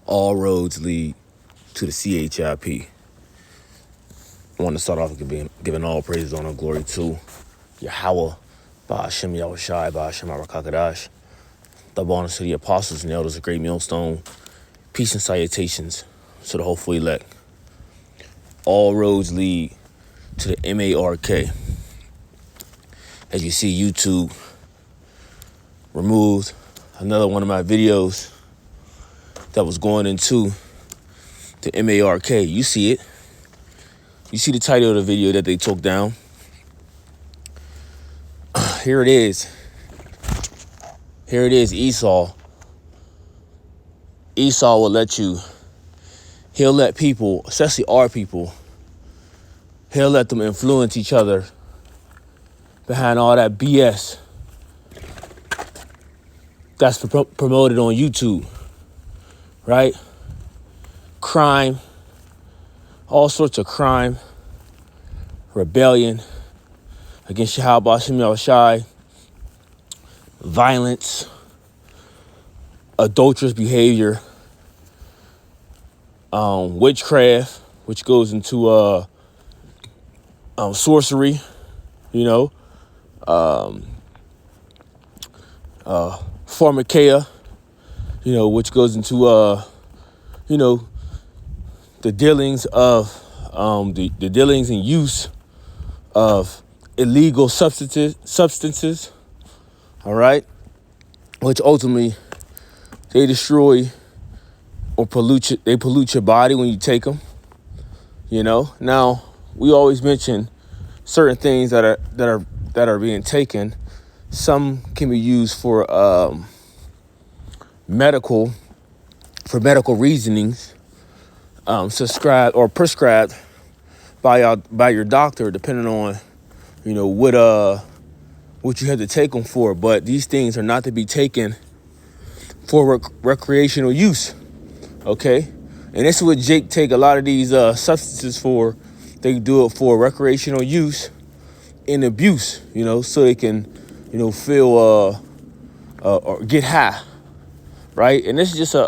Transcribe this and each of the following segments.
All roads lead to the CHIP. I want to start off with giving all praises, honor, and glory to Yahweh, Ba'ashem Yahushai, Ba'ashem Arakakadash. Double honors to the apostles and elders of Great Millstone. Peace and salutations to the hopeful elect. All roads lead to the MARK. As you see, YouTube removed another one of my videos that was going into the MARK. You see it. You see the title of the video that they took down. Here it is. Here it is, Esau. Esau will he'll let people, especially our people, he'll let them influence each other behind all that BS that's promoted on YouTube, right? Crime, all sorts of crime, rebellion against Yahweh Hashem Yahushai, violence, adulterous behavior, witchcraft, which goes into sorcery, pharmakeia, which goes into the dealings of the dealings and use of illegal substances, all right, which ultimately they destroy or pollute your body when you take them. Now we always mention certain things that are being taken. Some can be used for medical reasonings, subscribed or prescribed by your doctor, depending on what you have to take them for. But these things are not to be taken for recreational use. Okay, and this is what Jake take a lot of these substances for. They do it for recreational use and abuse, so they can, feel or get high, right? And this is just a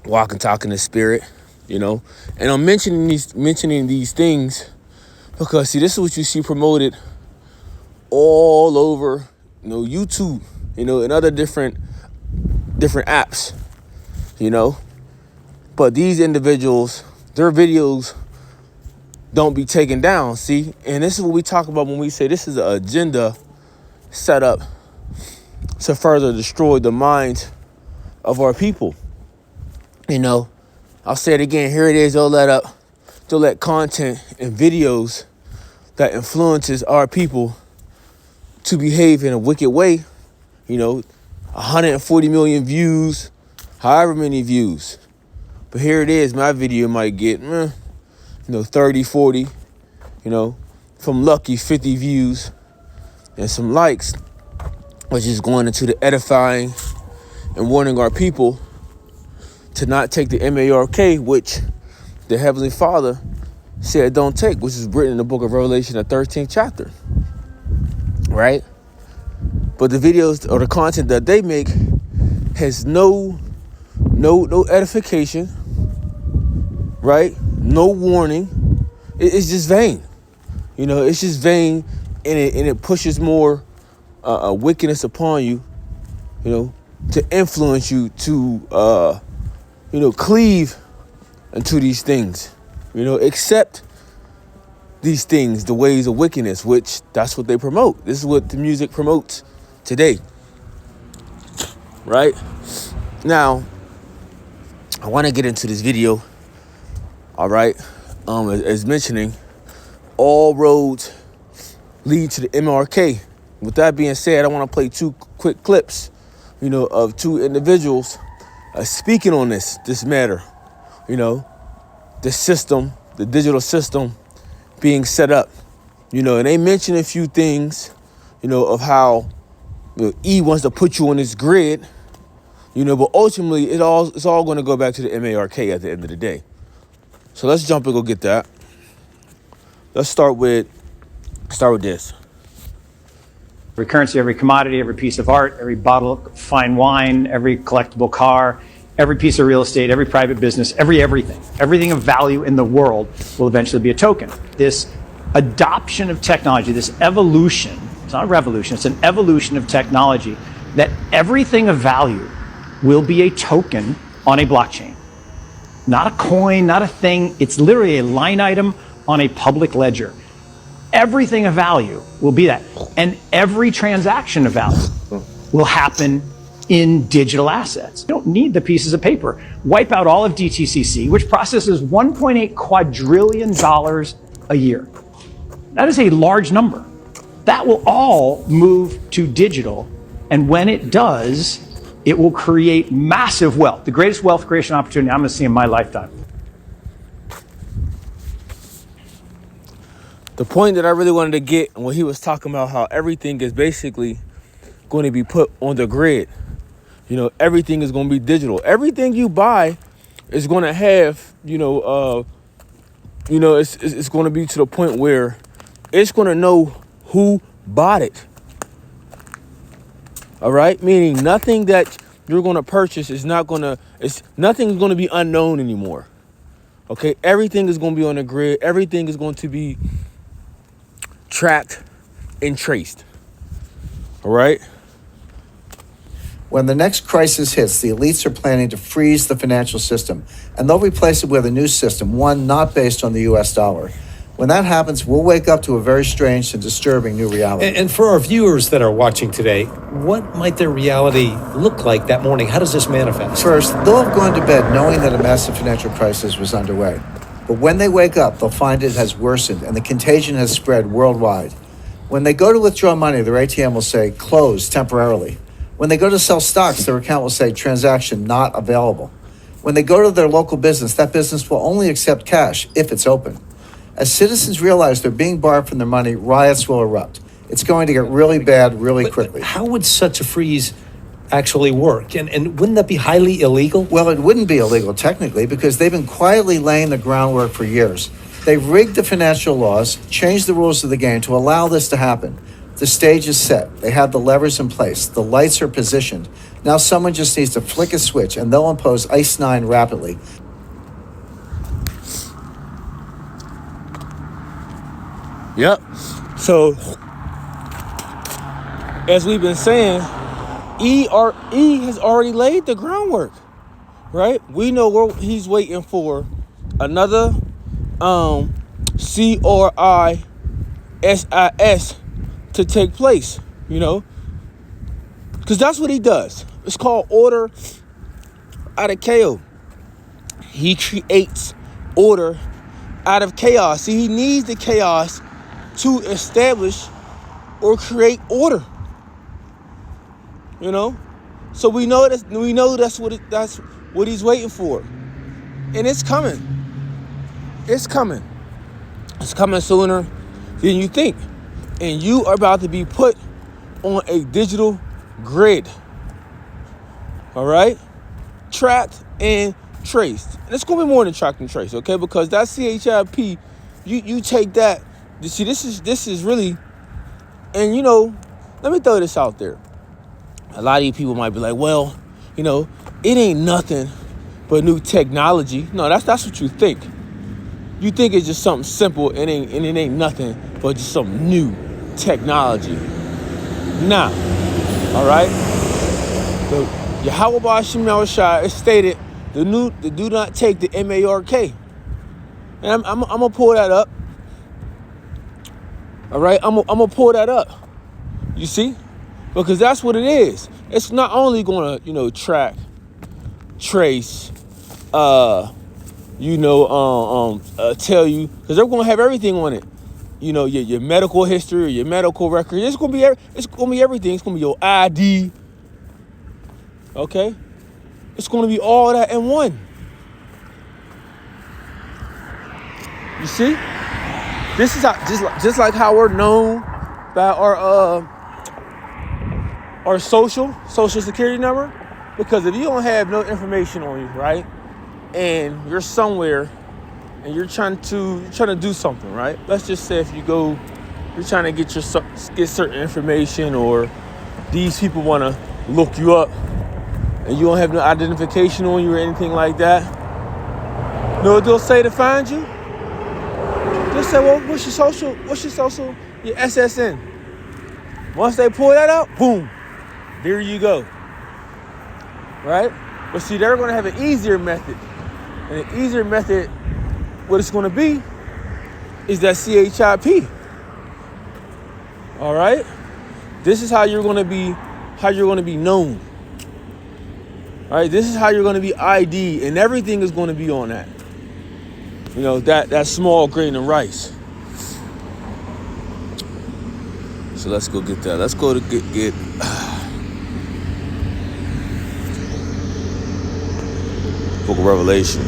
WalknTalk in the spirit, and I'm mentioning these things because see, this is what you see promoted all over, YouTube, and other different apps, but these individuals, their videos don't be taken down, see? And this is what we talk about when we say this is an agenda set up to further destroy the minds of our people. I'll say it again. Here it is. They'll let content and videos that influences our people to behave in a wicked way, 140 million views, however many views. But here it is. My video might get, 30, 40, from lucky 50 views and some likes, which is going into the edifying and warning our people to not take the MARK, which the Heavenly Father said don't take, which is written in the book of Revelation, the 13th chapter, right? But the videos or the content that they make has no edification, right? No warning. It's just vain. It's just vain, and it pushes more wickedness upon you, to influence you to, cleave into these things, accept these things, the ways of wickedness, which that's what they promote. This is what the music promotes today, right? Now, I want to get into this video, all right? As mentioning, all roads lead to the MARK. With that being said, I want to play two quick clips, of two individuals speaking on this matter, the system, the digital system being set up, and they mention a few things, of how E wants to put you on this grid, but ultimately it's all going to go back to the MARK at the end of the day. So let's jump and go get that. Let's start with this. Every currency, every commodity, every piece of art, every bottle of fine wine, every collectible car, every piece of real estate, every private business, everything of value in the world will eventually be a token. This adoption of technology, this evolution, it's not a revolution, it's an evolution of technology, that everything of value will be a token on a blockchain. Not a coin, not a thing, it's literally a line item on a public ledger. Everything of value will be that. And every transaction of value will happen in digital assets. You don't need the pieces of paper. Wipe out all of DTCC, which processes $1.8 quadrillion a year. That is a large number. That will all move to digital. And when it does, it will create massive wealth, the greatest wealth creation opportunity I'm going to see in my lifetime. The point that I really wanted to get when he was talking about how everything is basically going to be put on the grid. You know, everything is going to be digital. Everything you buy is going to have, it's going to be to the point where it's going to know who bought it. All right? Meaning nothing that you're going to purchase nothing is going to be unknown anymore. Okay? Everything is going to be on the grid. Everything is going to be tracked and traced. All right? When the next crisis hits, the elites are planning to freeze the financial system, and they'll replace it with a new system, one not based on the U.S. dollar. When that happens, we'll wake up to a very strange and disturbing new reality. And for our viewers that are watching today, what might their reality look like that morning? How does this manifest? First, they'll have gone to bed knowing that a massive financial crisis was underway. But when they wake up, they'll find it has worsened and the contagion has spread worldwide. When they go to withdraw money, their ATM will say, closed temporarily. When they go to sell stocks, their account will say, transaction not available. When they go to their local business, that business will only accept cash if it's open. As citizens realize they're being barred from their money, riots will erupt. It's going to get really bad really quickly. But how would such a freeze actually work? And wouldn't that be highly illegal? Well, it wouldn't be illegal technically because they've been quietly laying the groundwork for years. They've rigged the financial laws, changed the rules of the game to allow this to happen. The stage is set. They have the levers in place. The lights are positioned. Now someone just needs to flick a switch and they'll impose ICE 9 rapidly. Yep. So, as we've been saying, E has already laid the groundwork, right? We know where he's waiting for another CRISIS to take place, because that's what he does. It's called order out of chaos. He creates order out of chaos. See, he needs the chaos to establish or create order. So we know that's what he's waiting for. And it's coming. It's coming sooner than you think. And you are about to be put on a digital grid. All right? Tracked and traced. And it's going to be more than tracked and traced, okay? Because that CHIP, you take that. You see, this is really, and let me throw this out there. A lot of you people might be like, well, it ain't nothing but new technology. No, that's what you think. You think it's just something simple and it ain't nothing but just some new technology. Nah. All right? So Yahweh Ba'ashim Yahushua is stated the do not take the MARK. And I'm gonna pull that up. All right, I'm gonna pull that up. You see, because that's what it is. It's not only gonna track, trace, tell you, because they're gonna have everything on it. Your medical history, or your medical record. It's gonna be everything. It's gonna be your ID. Okay, it's gonna be all that in one. You see? This is how, just like how we're known by our social security number. Because if you don't have no information on you, right, and you're somewhere and you're trying to do something, right? Let's just say if you're trying to get certain information, or these people want to look you up, and you don't have no identification on you or anything like that, you know what they'll say to find you? They'll say, well, what's your social, your SSN? Once they pull that out, boom, there you go, right? But see, they're going to have an easier method. And the easier method, what it's going to be, is that CHIP. All right? This is how you're going to be known. All right? This is how you're going to be ID, and everything is going to be on that. You know, that small grain of rice. So let's go get that. Let's go to get Book of Revelation.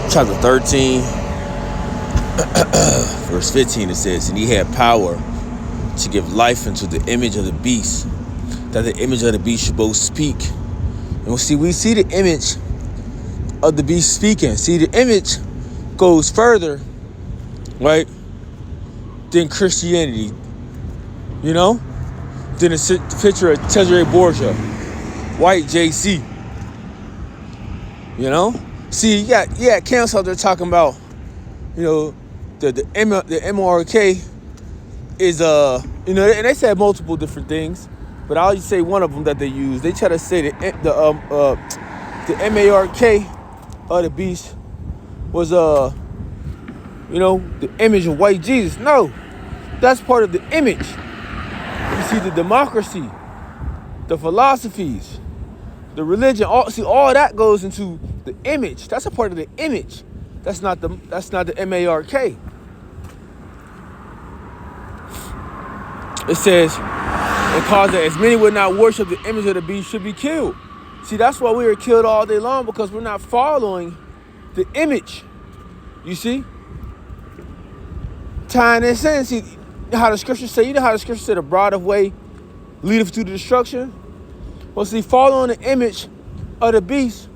Chapter 13, verse 15, it says, and he had power to give life unto the image of the beast, that the image of the beast should both speak. And we see the image of the beast speaking. See, the image goes further, right, than Christianity, you know, than the picture of Cesare Borgia, white JC, you know. See, you got camps out there talking about, you know, the MRK is you know, and they said multiple different things, but I'll just say one of them that they use. They try to say that the MARK of the beast was you know, the image of white Jesus. No, that's part of the image. You see, the democracy, the philosophies, the religion, all that goes into the image. That's a part of the image. That's not the MARK. It says, because as many would not worship the image of the beast should be killed. See, that's why we are killed all day long, because we're not following the image. You see? Tying this in, see how the scriptures say, the broad of way leadeth to destruction? Well, see, following the image of the beast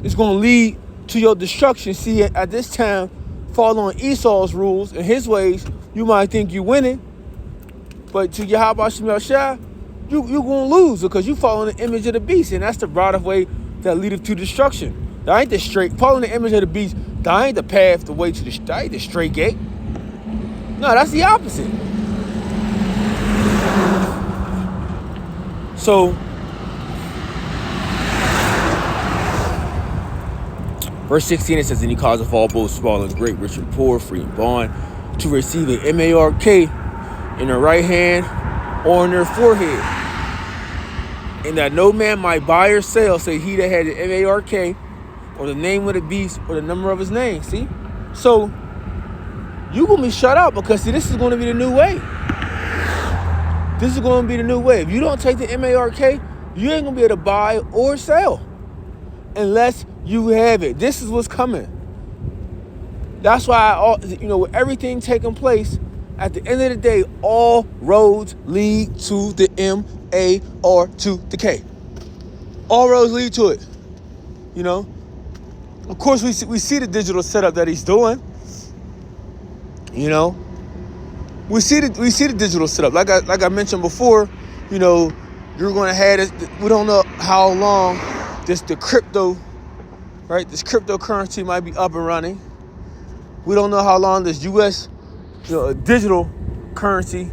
is going to lead to your destruction. See, at this time, following Esau's rules and his ways, you might think you're winning, but to Yahweh Shem Yahshua, you're going to lose, because you following the image of the beast, and that's the broad of way that leadeth to destruction. That ain't the straight, following the image of the beast, that ain't the path, the way to that ain't the straight gate. No, that's the opposite. So, verse 16, it says, and he causeth all both small and great, rich and poor, free and bond, to receive a MARK in their right hand or in their forehead, and that no man might buy or sell, say he that had the MARK, or the name of the beast, or the number of his name. See? So, you're going to be shut out, because, see, this is going to be the new way. This is going to be the new way. If you don't take the MARK, you ain't going to be able to buy or sell unless you have it. This is what's coming. That's why, you know, with everything taking place, at the end of the day, all roads lead to the M-A or to the K. All roads lead to it. You know? Of course, we see the digital setup that he's doing. You know, we see the digital setup. Like I mentioned before, you know, you're going to have this. We don't know how long the crypto, right? This cryptocurrency might be up and running. We don't know how long this U.S. Digital currency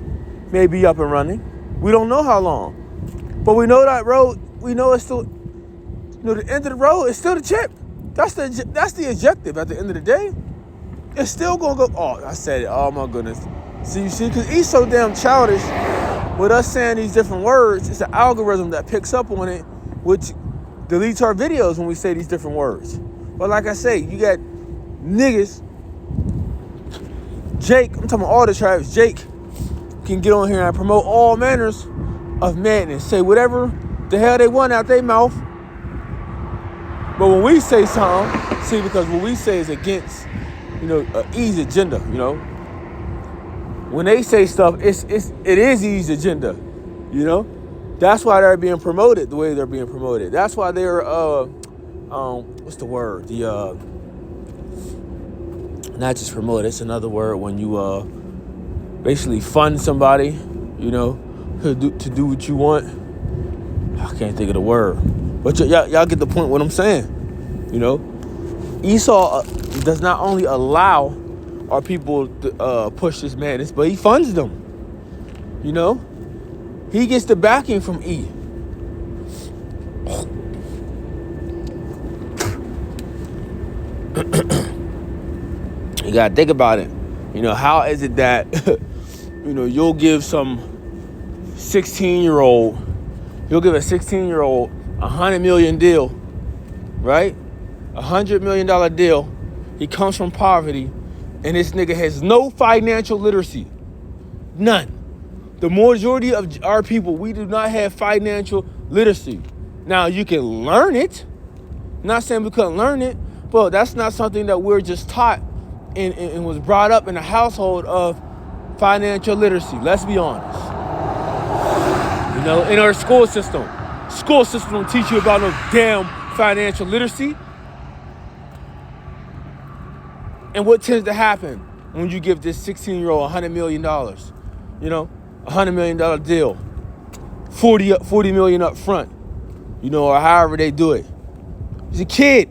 may be up and running. We don't know how long, but we know that road. We know it's still, the end of the road is still the chip. That's the objective at the end of the day. It's still gonna go. Oh, I said it. Oh my goodness. See, because he's so damn childish with us saying these different words. It's an algorithm that picks up on it, which deletes our videos when we say these different words. But like I say, you got niggas. Jake, I'm talking about all the tribes. Jake can get on here and promote all manners of madness. Say whatever the hell they want out their mouth. But when we say something, see, because what we say is against, an easy agenda, When they say stuff, it is easy agenda, That's why they're being promoted the way they're being promoted. That's why they're, what's the word? Not just promote. It's another word when you basically fund somebody, you know, to do what you want. I can't think of the word, but y'all get the point. What I'm saying, you know, Esau does not only allow our people to push this madness, but he funds them. You know, he gets the backing from E. You gotta think about it. You know, how is it that you know you'll give some 16-year-old, you'll give a 16-year-old $100 million deal, right? $100 million deal. He comes from poverty, and this nigga has no financial literacy, none. The majority of our people, we do not have financial literacy. Now you can learn it. Not saying we couldn't learn it, but that's not something that we're just taught and was brought up in a household of financial literacy. Let's be honest. You know, in our school system don't teach you about no damn financial literacy. And what tends to happen when you give this 16-year-old $100 million, you know, $100 million deal, 40 million up front, you know, or however they do it. He's a kid.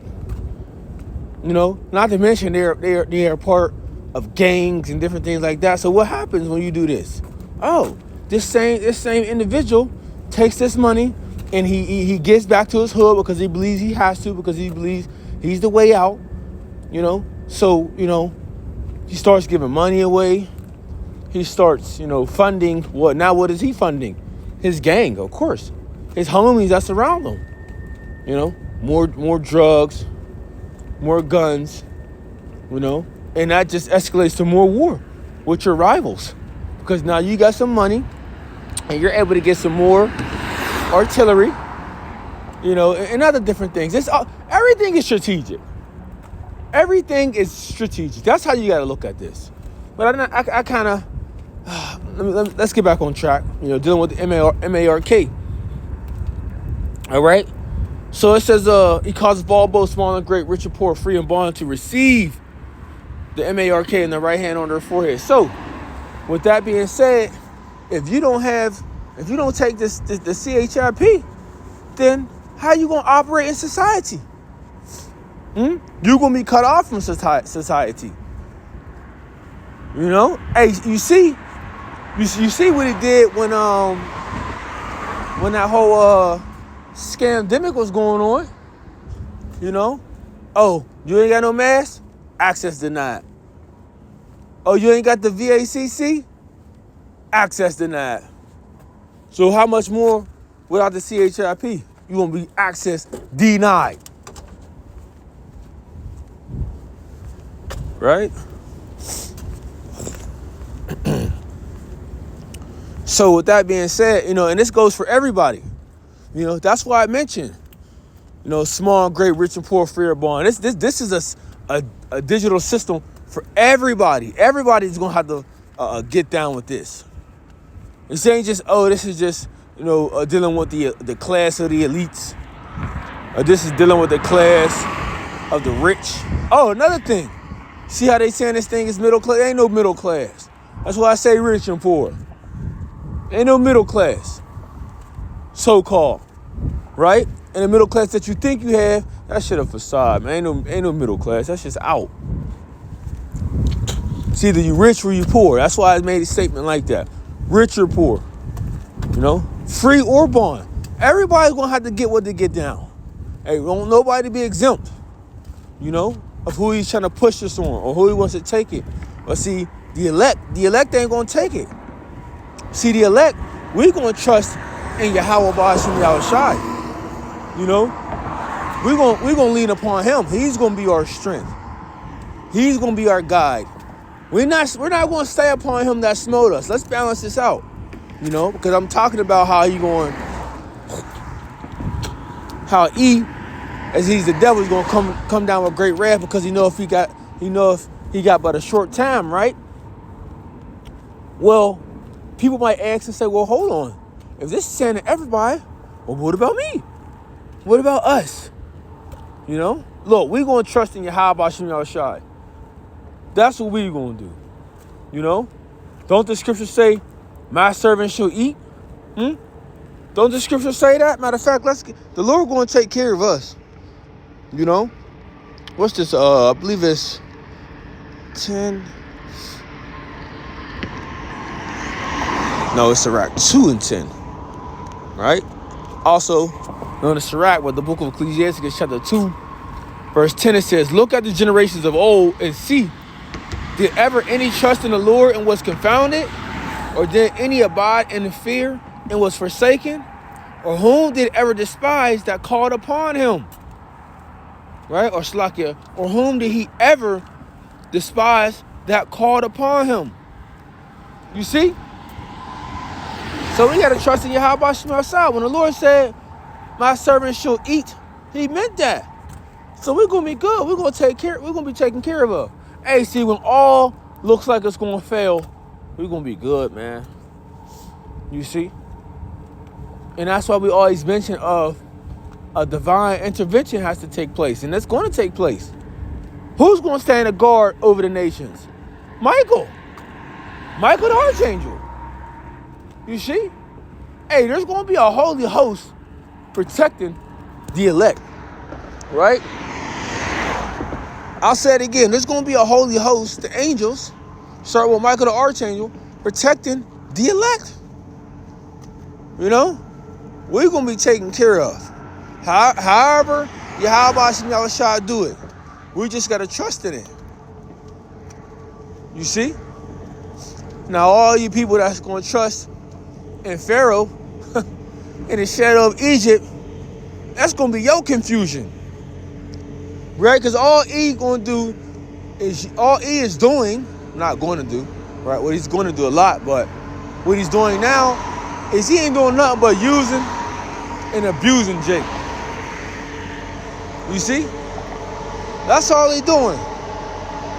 You know, not to mention they are part of gangs and different things like that. So what happens when you do this? Oh, this same individual takes this money and he gets back to his hood because he believes he has to, because he believes he's the way out. You know, so you know, he starts giving money away. He starts, you know, funding what? Now what is he funding? His gang, of course. His homies that surround him. You know, more drugs, more guns, you know, and that just escalates to more war with your rivals, because now you got some money and you're able to get some more artillery, you know, and other different things. Everything is strategic. Everything is strategic. That's how you got to look at this. But I kind of, let's get back on track, you know, dealing with the MARK. All right. So it says, he causes all, both small and great, rich and poor, free and bond to receive the MARK in the right hand on their forehead. So with that being said, if you don't take the CHIP, then how you going to operate in society? You're going to be cut off from society. You know? Hey, you see what he did when that whole scamdemic was going on, you know? Oh, you ain't got no mask? Access denied. Oh, you ain't got the VACC? Access denied. So how much more without the CHIP? You gonna be access denied. Right? So with that being said, you know, and this goes for everybody. You know, that's why I mentioned, you know, small, great, rich, and poor, free or bond. This is a digital system for everybody. Everybody's gonna have to get down with this. This ain't just, this is just, you know, dealing with the class of the elites. This is dealing with the class of the rich. Oh, another thing. See how they saying this thing is middle class? Ain't no middle class. That's why I say rich and poor. Ain't no middle class. So-called. Right? And the middle class that you think you have, that shit a facade, man. Ain't no middle class. That's just out. It's either you rich or you poor. That's why I made a statement like that. Rich or poor. You know? Free or bond. Everybody's gonna have to get what they get down. Hey, don't nobody be exempt. You know? Of who he's trying to push this on or who he wants to take it. But see, the elect ain't gonna take it. See, the elect, we gonna trust in Yahweh Ba'ashim Yahushai. You know, we're gonna lean upon him. He's gonna be our strength. He's gonna be our guide. We're not gonna stay upon him that smote us. Let's balance this out. You know, because I'm talking about how as he's the devil, he's gonna come down with great wrath, because he know if he got but a short time, right? Well, people might ask and say, well, hold on. If this is saying to everybody, well, what about me? What about us? You know? Look, we're going to trust in Yahweh Ba'ashim Yahushai. That's what we gonna do. You know? Don't the scriptures say, my servant shall eat? Don't the scriptures say that? Matter of fact, the Lord gonna take care of us. You know? What's this? I believe it's 10. No, it's Sirach 2 and 10. Right? Also, known as Sirach, but the book of Ecclesiastes, chapter 2, verse 10, it says, look at the generations of old and see, did ever any trust in the Lord and was confounded? Or did any abide in fear and was forsaken? Or whom did ever despise that called upon him? Right? Or Slakia. Or whom did he ever despise that called upon him? You see? So we got to trust in Yahweh Shemel. When the Lord said, my servant shall eat, he meant that. So we're going to be good. We're going to be taken care of. Hey, see, when all looks like it's going to fail, we're going to be good, man. You see? And that's why we always mention of a divine intervention has to take place. And that's going to take place. Who's going to stand a guard over the nations? Michael the Archangel. You see? Hey, there's going to be a holy host protecting the elect. Right? I'll say it again. There's going to be a holy host, the angels, start with Michael the Archangel, protecting the elect. You know? We're going to be taken care of. However, Yahweh shall do it. We just got to trust in it. You see? Now, all you people that's going to trust in Pharaoh, in the shadow of Egypt, that's going to be your confusion. Right? Because all he is doing, not going to do, right? What he's going to do a lot, but what he's doing now is he ain't doing nothing but using and abusing Jake. You see? That's all he's doing.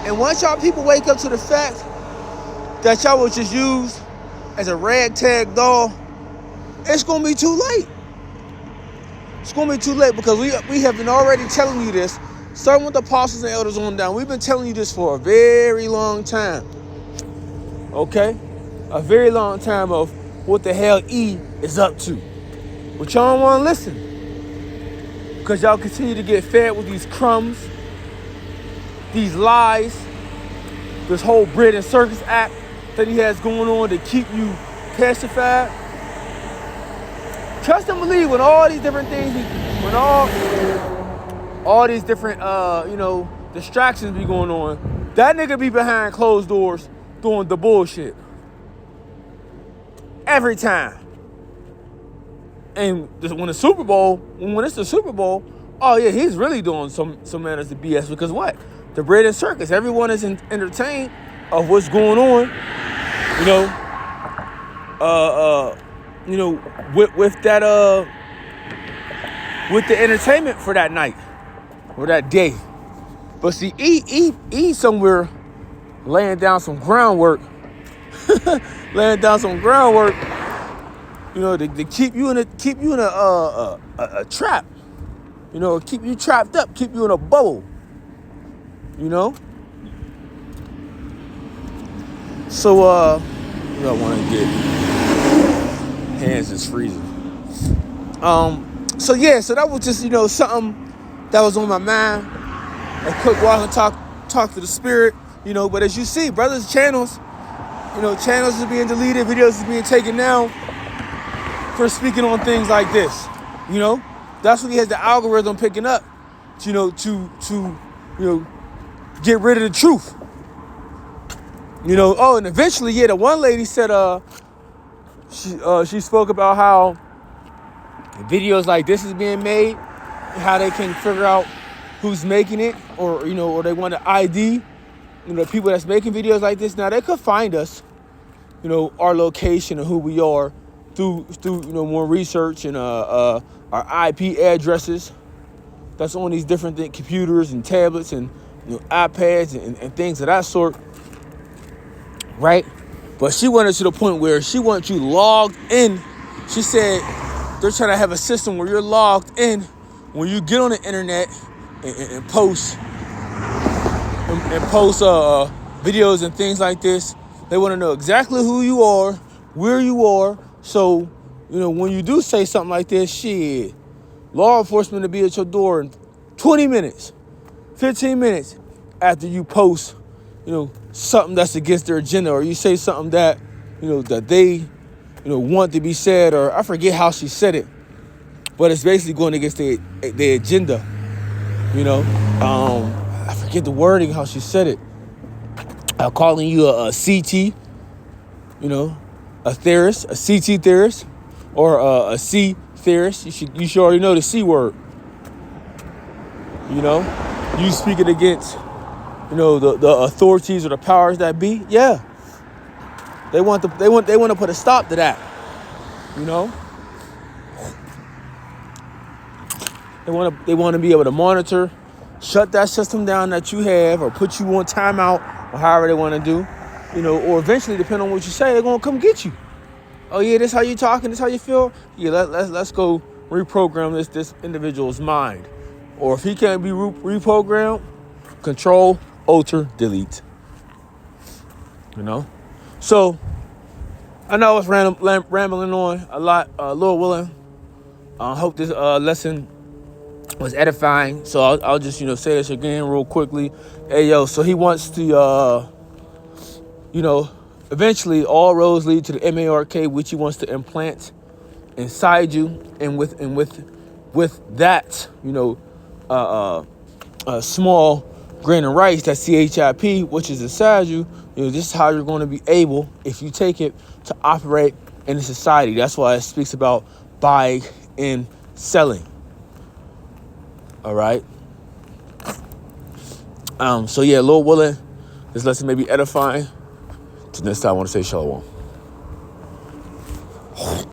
And once y'all people wake up to the fact that y'all was just used as a ragtag doll, it's going to be too late. It's going to be too late because we have been already telling you this, starting with the apostles and elders on down. We've been telling you this for a very long time. Okay? A very long time of what the hell E is up to. But y'all don't want to listen. Because y'all continue to get fed with these crumbs, these lies, this whole bread and circus act that he has going on to keep you pacified. Trust and believe when all these different things, when all these different, distractions be going on, that nigga be behind closed doors doing the bullshit. Every time. And when it's the Super Bowl, oh yeah, he's really doing some manners of BS because what? The bread and circus. Everyone is entertained of what's going on. With the entertainment for that night or that day. But see, E somewhere laying down some groundwork. To keep you in a trap. Keep you trapped up, keep you in a bubble. So I want to get hands is freezing. So that was just something that was on my mind. A quick walk and talk to the spirit. But as you see, brothers, channels is being deleted, videos is being taken down for speaking on things like this. That's what he has the algorithm picking up. To get rid of the truth. And eventually, the one lady said she spoke about how videos like this is being made and how they can figure out who's making it or they want to ID people that's making videos like this. Now they could find us, our location and who we are through more research and our IP addresses that's on these different computers and tablets and iPads and things of that sort, right? But she went to the point where she wants you logged in. She said they're trying to have a system where you're logged in when you get on the internet and post videos and things like this. They want to know exactly who you are, where you are. So, when you do say something like this, shit, law enforcement will be at your door in 20 minutes, 15 minutes after you post, something that's against their agenda, or you say something that, that they, want to be said, or I forget how she said it, but it's basically going against their agenda, I forget the wording, how she said it. Calling you a CT, a theorist, a CT theorist, or a C theorist. You should already know the C word. You speaking against, the authorities or the powers that be. Yeah, they want to put a stop to that. They want to be able to monitor, shut that system down that you have, or put you on timeout, or however they want to do. Or eventually, depending on what you say, they're gonna come get you. Oh yeah, this how you talking, this how you feel. Yeah, let's go reprogram this individual's mind. Or if he can't be reprogrammed, Control, Alter, Delete. So I know I was rambling on a lot. Lord willing, I hope this lesson was edifying. So I'll just say this again real quickly. Hey yo, so he wants to eventually all roads lead to the MARK, which he wants to implant inside you, and with that, a small grain of rice, that CHIP, which is inside you. This is how you're going to be able, if you take it, to operate in a society. That's why it speaks about buying and selling. All right. So yeah, Lord willing, this lesson may be edifying. Till next time, I want to say shalom.